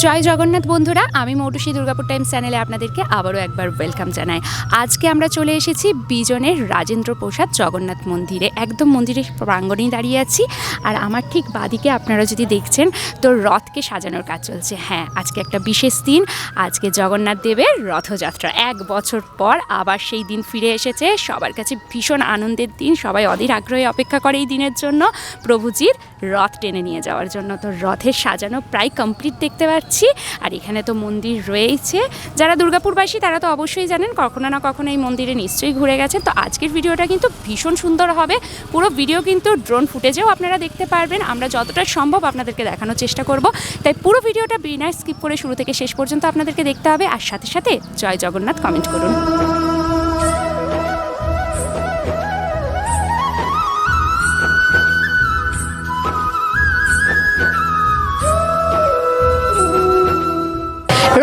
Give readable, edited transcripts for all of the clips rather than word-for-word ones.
জয় জগন্নাথ বন্ধুরা, আমি মৌটুসি দুর্গাপুর টাইমস চ্যানেলে আপনাদেরকে আবারও একবার ওয়েলকাম জানাই। আজকে আমরা চলে এসেছি বিজনের রাজেন্দ্র প্রসাদ জগন্নাথ মন্দিরে। একদম মন্দিরের প্রাঙ্গণেই দাঁড়িয়ে আছি, আর আমার ঠিক বাদিকে আপনারা যদি দেখছেন তো রথকে সাজানোর কাজ চলছে। হ্যাঁ, আজকে একটা বিশেষ দিন, আজকে জগন্নাথ দেবের রথযাত্রা। 1 বছর পর আবার সেই দিন ফিরে এসেছে। সবার কাছে ভীষণ আনন্দের দিন, সবাই অধীর আগ্রহে অপেক্ষা করে এই দিনের জন্য, প্রভুজির রথ টেনে নিয়ে যাওয়ার জন্য। তো রথের সাজানো প্রায় কমপ্লিট দেখতে পাচ্ছি। আর এখানে তো মন্দির রয়েছে, যারা দুর্গাপুরবাসী তারা তো অবশ্যই জানেন, কখনো না কখনো এই মন্দিরে নিশ্চয়ই ঘুরে গেছেন। তো আজকের ভিডিওটা কিন্তু ভীষণ সুন্দর হবে। পুরো ভিডিও কিন্তু ড্রোন ফুটেজেও আপনারা দেখতে পারবেন। আমরা যতটা সম্ভব আপনাদেরকে দেখানোর চেষ্টা করব, তাই পুরো ভিডিওটা বিনা স্কিপ করে শুরু থেকে শেষ পর্যন্ত আপনাদেরকে দেখতে হবে। আর সাথে সাথে জয় জগন্নাথ কমেন্ট করুন।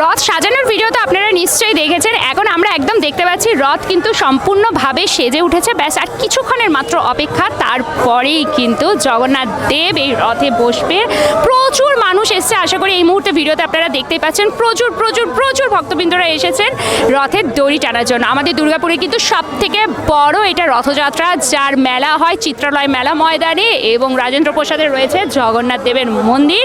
রথ সাজানোর ভিডিও তো আপনারা নিশ্চয়ই দেখেছেন। এখন আমরা একদম দেখতে পাচ্ছি রথ কিন্তু সম্পূর্ণভাবে সেজে উঠেছে। ব্যাস আর কিছুক্ষণের মাত্র অপেক্ষা, তারপরেই কিন্তু জগন্নাথ দেব এই রথে বসবে। প্রচুর মানুষ এসছে, আশা করি এই মুহূর্তে ভিডিওতে আপনারা দেখতেই পাচ্ছেন। প্রচুর প্রচুর প্রচুর ভক্তবৃন্দরা এসেছেন রথের দড়ি টানার জন্য। আমাদের দুর্গাপুরে কিন্তু সব থেকে বড় এটা রথযাত্রা, যার মেলা হয় চিত্রালয় মেলা ময়দানে, এবং রাজেন্দ্র প্রসাদে রয়েছে জগন্নাথ দেবের মন্দির।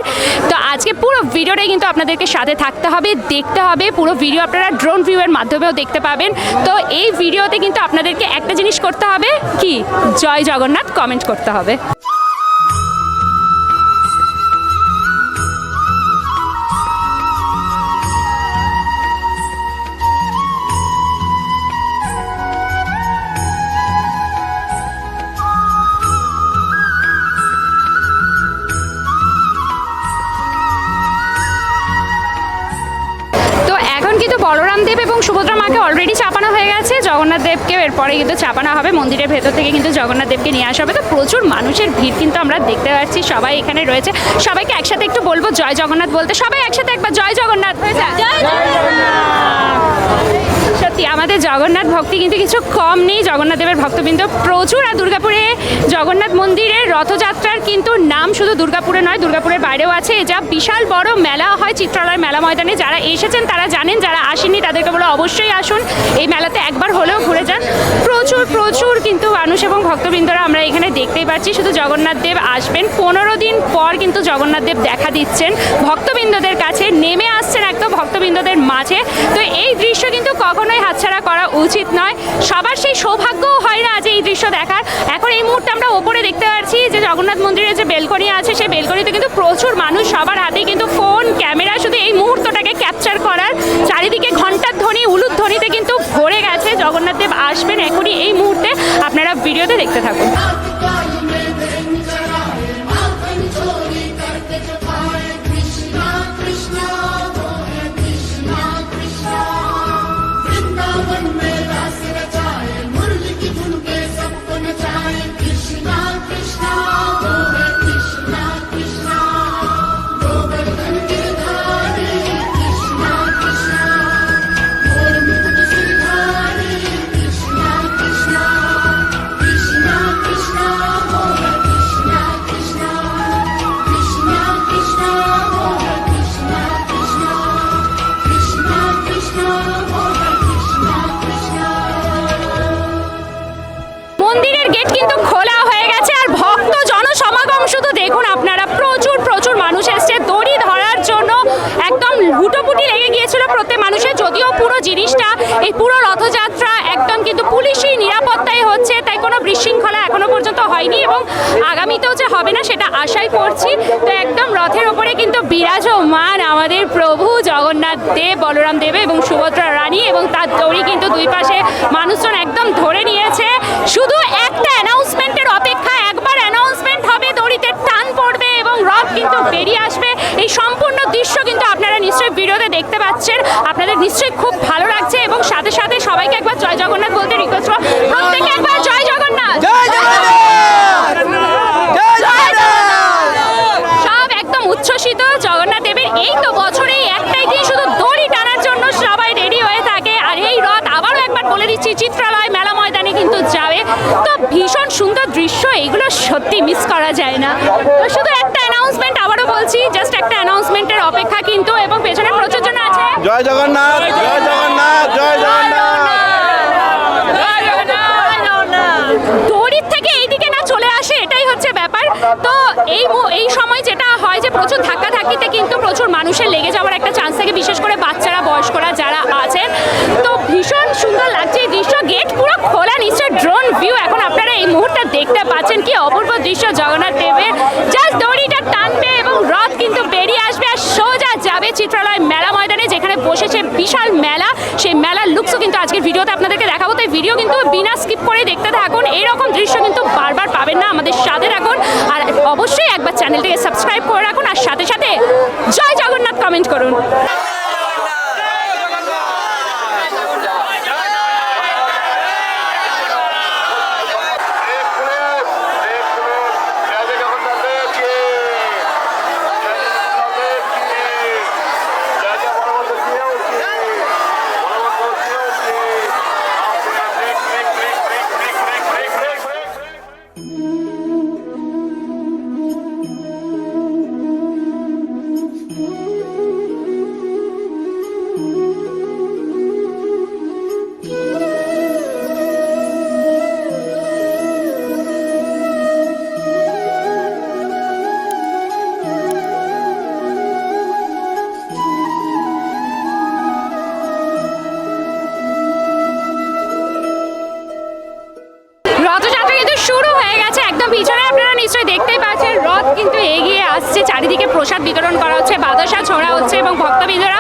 তো আজকে পুরো ভিডিওটাই কিন্তু আপনাদেরকে সাথে থাকতে হবে, দেখতে হবে। পুরো ভিডিও আপনারা ড্রোন ভিউয়ের মাধ্যমেও দেখতে পাবেন। তো এই ভিডিওতে কিন্তু আপনাদেরকে একটা জিনিস করতে হবে, কি জয় জগন্নাথ কমেন্ট করতে হবে। বলরাম দেব এবং সুভদ্রা মাকে অলরেডি চাপানো হয়ে গেছে, জগন্নাথ দেবকে এরপরে কিন্তু চাপানো হবে। মন্দিরের ভেতর থেকে কিন্তু জগন্নাথ দেবকে নিয়ে আসা হবে। তো প্রচুর মানুষের ভিড় কিন্তু আমরা দেখতে পাচ্ছি, সবাই এখানে রয়েছে। সবাইকে একসাথে একটু বলবো জয় জগন্নাথ বলতে। সবাই একসাথে একবার জয় জগন্নাথ হয়ে যায়। সত্যি আমাদের জগন্নাথ ভক্তি কিন্তু কিছু কম নেই, জগন্নাথ দেবের ভক্তবৃন্দ প্রচুর। আর দুর্গাপুরে জগন্নাথ মন্দিরের রথযাত্রার কিন্তু নাম শুধু দুর্গাপুরে নয়, দুর্গাপুরের বাইরেও আছে। যা বিশাল বড় মেলা হয় চিত্রালয় মেলা ময়দানে। যারা এসেছেন তারা জানেন, যারা আসেননি তাদেরকে বলে অবশ্যই আসুন, এই মেলাতে একবার হলেও ঘুরে যান। প্রচুর প্রচুর কিন্তু মানুষ এবং ভক্তবৃন্দরা আমরা এখানে দেখতেই পাচ্ছি। শুধু জগন্নাথ দেব আসবেন, 15 দিন পর কিন্তু জগন্নাথ দেব দেখা দিচ্ছেন ভক্তবৃন্দদের কাছে, নেমে আসছেন একদম ভক্তবৃন্দদের মাঝে। তো এই দৃশ্য কিন্তু কখনোই হাতছাড়া করা উচিত নয়। সবার সেই সৌভাগ্যও হয় না আজ এই দৃশ্য দেখার। এখন এই মুহূর্তে আমরা ওপরে দেখতে পাচ্ছি যে জগন্নাথ মন্দিরের যে বেলকনি আছে, সেই বেলকনিতে কিন্তু প্রচুর মানুষ, সবার হাতেই কিন্তু ফোন ক্যামেরা, শুধু এই মুহূর্তটাকে ক্যাপচার করার। চারিদিকে ঘণ্টার ধ্বনি, উলুর ধ্বনিতে কিন্তু ভরে গেছে। জগন্নাথ দেব আসবেন এখনই এই মুহূর্তে, আপনারা ভিডিওতে দেখতে থাকুন। মন্দিরের গেট কিন্তু খোলা হয়ে গেছে, আর ভক্ত জনসমাগম শুধু দেখুন আপনারা। প্রচুর প্রচুর মানুষ এসছে দড়ি ধরার জন্য। একদম হুটোপুটি লেগে গিয়েছিল প্রত্যেক মানুষের। যদিও পুরো জিনিসটা, এই পুরো রথযাত্রা একদম কিন্তু পুলিশি নিরাপত্তায় হচ্ছে, তাই কোনো বিশৃঙ্খলা এখনো পর্যন্ত হয়নি, এবং আগামীতেও যে হবে না সেটা আশাই করছি। তো একদম রথের ওপরে কিন্তু বিরাজমান আমাদের প্রভু জগন্নাথ দেব, বলরাম দেব এবং সুভদ্রা রানী, এবং তার দড়ি কিন্তু দুই পাশে মানুষজন একদম ধরে নিয়েছে। শুধু একটা অ্যানাউন্সমেন্টের অপেক্ষা, একবার অ্যানাউন্সমেন্ট হবে, দড়িতে টান পড়বে এবং রথ কিন্তু বেরিয়ে আসবে। এই সম্পূর্ণ দৃশ্য কিন্তু আপনারা নিশ্চয়ই ভিডিওতে দেখতে পাচ্ছেন, আপনাদের নিশ্চয়ই খুব ভালো লাগবে। যাচ্ছে এবং সাথে সাথে সবাইকে একবার জয় জগন্নাথ বলতে রিকোয়েস্ট করব, প্রত্যেকে একবার জয় জগন্নাথ। সব একদম উচ্ছ্বসিত জগন্নাথ দেবের এই তো বছরে একটাই দিন শুধু দড়ি টানার জন্য সবাই রেডি হয়ে থাকে। আর এই রথ আবারও একবার বলে দিচ্ছি চিত্রালয় মেলা ময়দানে কিন্তু যাবে। তো ভীষণ সুন্দর দৃশ্য, এইগুলো সত্যি মিস করা যায় না। তো শুধু একটা অ্যানাউন্সমেন্ট, আবারও বলছি জাস্ট একটা অ্যানাউন্সমেন্টের অপেক্ষা কিন্তু, এবং পেছনে প্রচুর জন আছে। জয় জগন্নাথ, জয় জগন্নাথ, জয় জগন্নাথ। দড়ির থেকে এইদিকে না চলে আসে, এটাই হচ্ছে ব্যাপার। তো এই সময় যেটা হয় যে প্রচুর ধাক্কাধাক্কিতে কিন্তু প্রচুর মানুষের লেগে যাওয়ার একটা চান্স থাকে, বিশেষ করে বাচ্চারা বয়স্করা যারা আছেন। তো ভীষণ সুন্দর লাগছে এই দৃশ্য, গেট পুরো খোলা, নিশ্চয় ড্রোন ভিউ এখন আপনারা এই মুহূর্তে দেখতে পাচ্ছেন। কি অপূর্ব দৃশ্য জগন্নাথ দেবের, জাস্ট দড়িটা টানবে এবং রথ কিন্তু বেরিয়ে আসবে আর সোজা যাবে চিত্রালয় মেলা ময়দানে, যেখানে বসেছে বিশাল মেলা। সেই মেলার লুকসও কিন্তু আজকের ভিডিওতে আপনাদেরকে দেখাবো, তাই ভিডিও কিন্তু বিনা স্কিপ করে দেখতে থাকুন। এইরকম দৃশ্য কিন্তু বারবার পাবেন না, আমাদের সাথে রাখুন আর অবশ্যই একবার চ্যানেলটিকে সাবস্ক্রাইব করে রাখুন আর সাথে সাথে জয় জগন্নাথ কমেন্ট করুন। দেখতেই পাচ্ছেন রথ কিন্তু এগিয়ে আসছে, চারিদিকে প্রসাদ বিতরণ করা হচ্ছে, বাতাসা ছোড়া হচ্ছে এবং ভক্তবৃন্দরা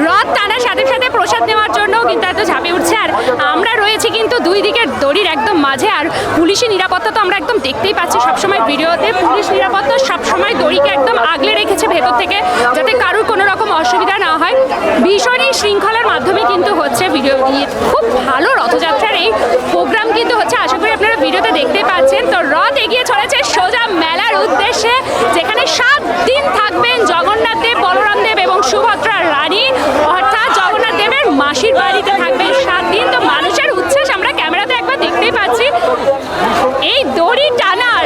রথ টানার সাথে সাথে প্রসাদ নেওয়ার জন্য কিন্তু এত ঝাঁপিয়ে উঠছে। আর আমরা রয়েছি কিন্তু দুই দিকের দড়ির একদম মাঝে, আর পুলিশি নিরাপত্তা তো আমরা একদম দেখতেই পাচ্ছি সবসময় ভিডিওতে। পুলিশ নিরাপত্তা সবসময় দড়িকে একদম আগলে রেখেছে ভেতর থেকে, যাতে কারোর কোনো রকম অসুবিধা না হয়। ভীষণই শৃঙ্খলার মাধ্যমে কিন্তু হচ্ছে ভিডিও নিয়ে, খুব ভালো রথযাত্রার এই প্রোগ্রাম কিন্তু হচ্ছে, আশা করি আপনারা ভিডিওতে দেখতে পাচ্ছেন। তো রথ এগিয়ে চলেছে সোজা মেলার উদ্দেশ্যে, যেখানে 7 দিন থাকবেন জগন্নাথ দেব, বলরাম দেব এবং সুভদ্রা রানী, অর্থাৎ জগন্নাথ দেবের মাসির বাড়িতে থাকবেন 7 দিন। তো মানুষের উচ্ছ্বাস আমরা ক্যামেরাতে একবার দেখতেই পাচ্ছি, এই দড়ি টানার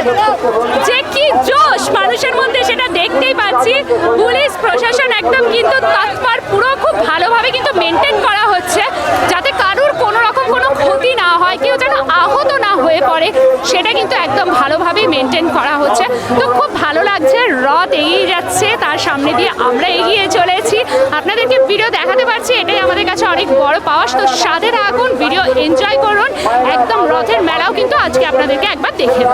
যে কি জোশ মানুষের মধ্যে সেটা দেখতেই পাচ্ছি। পুলিশ প্রশাসন একদম কিন্তু তৎপর, পুরো খুব ভালোভাবে কিন্তু মেনটেন করা হচ্ছে, যাতে কারোর কোনো রকম কোনো ক্ষতি না হয়, কেউ যেন আহত না হয়ে পড়ে, সেটা কিন্তু একদম ভালোভাবেই মেনটেন করা হচ্ছে। তো খুব ভালো লাগছে, রথ এগিয়ে যাচ্ছে, তার সামনে দিয়ে আমরা এগিয়ে চলেছি, আপনাদেরকে ভিডিও দেখাতে পারছি, এটাই আমাদের কাছে অনেক বড় পাওয়া। তো সাথে থাকুন, ভিডিও এনজয় করুন, একদম রথের মেলাও কিন্তু আজকে আপনাদেরকে একবার দেখে দেব।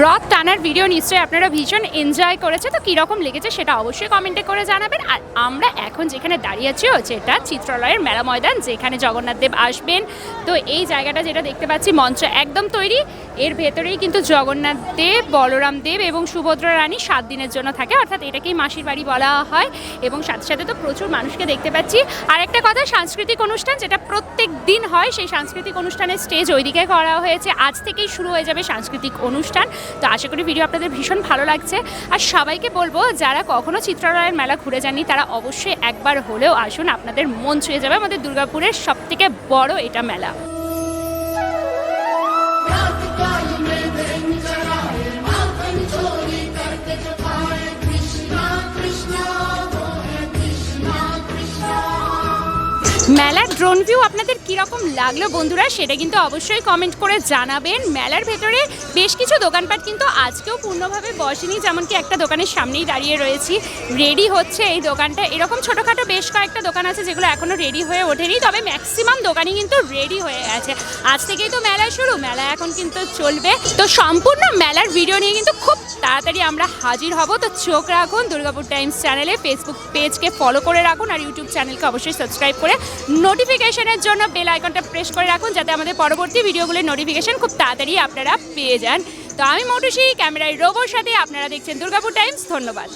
রথ টানার ভিডিও নিশ্চয়ই আপনারা ভীষণ এনজয় করেছে। তো কীরকম লেগেছে সেটা অবশ্যই কমেন্টে করে জানাবেন। আর আমরা এখন যেখানে দাঁড়িয়ে আছি হচ্ছে এটা চিত্রালয়ের মেলা ময়দান, যেখানে জগন্নাথ দেব আসবেন। তো এই জায়গাটা যেটা দেখতে পাচ্ছি, মঞ্চ একদম তৈরি, এর ভেতরেই কিন্তু জগন্নাথ দেব, বলরাম দেব এবং সুভদ্রা রানী 7 দিনের জন্য থাকে, অর্থাৎ এটাকেই মাসির বাড়ি বলা হয়। এবং সাথে সাথে তো প্রচুর মানুষকে দেখতে পাচ্ছি। আর একটা কথা, সাংস্কৃতিক অনুষ্ঠান যেটা প্রত্যেক দিন হয়, সেই সাংস্কৃতিক অনুষ্ঠানের স্টেজ ওইদিকে করা হয়েছে, আজ থেকেই শুরু হয়ে যাবে সাংস্কৃতিক অনুষ্ঠান। তো আশা করি ভিডিও আপনাদের ভীষণ ভালো লাগছে। আর সবাইকে বলবো, যারা কখনো চিত্রালয়ের মেলা ঘুরে যাননি তারা অবশ্যই একবার হলেও আসুন, আপনাদের মন ছুঁয়ে যাবে। আমাদের দুর্গাপুরের সবথেকে বড় এটা মেলা। মেলার ড্রোন ভিউ আপনাদের কীরকম লাগলো বন্ধুরা, সেটা কিন্তু অবশ্যই কমেন্ট করে জানাবেন। মেলার ভেতরে বেশ কিছু দোকানপাট কিন্তু আজকেও পূর্ণভাবে বসেনি, যেমন কি একটা দোকানের সামনেই দাঁড়িয়ে রয়েছি, রেডি হচ্ছে এই দোকানটা। এরকম ছোটোখাটো বেশ কয়েকটা দোকান আছে যেগুলো এখনও রেডি হয়ে ওঠেনি, তবে ম্যাক্সিমাম দোকানই কিন্তু রেডি হয়ে গেছে। আজ থেকেই তো মেলা শুরু, মেলা এখন কিন্তু চলবে। তো সম্পূর্ণ মেলার ভিডিও নিয়ে কিন্তু খুব তাড়াতাড়ি আমরা হাজির হব। তো চোখ রাখুন দুর্গাপুর টাইমস চ্যানেলে, ফেসবুক পেজকে ফলো করে রাখুন, আর ইউটিউব চ্যানেলকে অবশ্যই সাবস্ক্রাইব করে নোটিফিকেশনের জন্য বেল আইকনটা প্রেস করে রাখুন, যাতে আমাদের পরবর্তী ভিডিওগুলোর নোটিফিকেশন খুব তাড়াতাড়ি আপনারা পেয়ে যান। তো আমি মৌটুসি, ক্যামেরায় রোবোর সাথে আপনারা দেখছেন দুর্গাপুর টাইমস। ধন্যবাদ।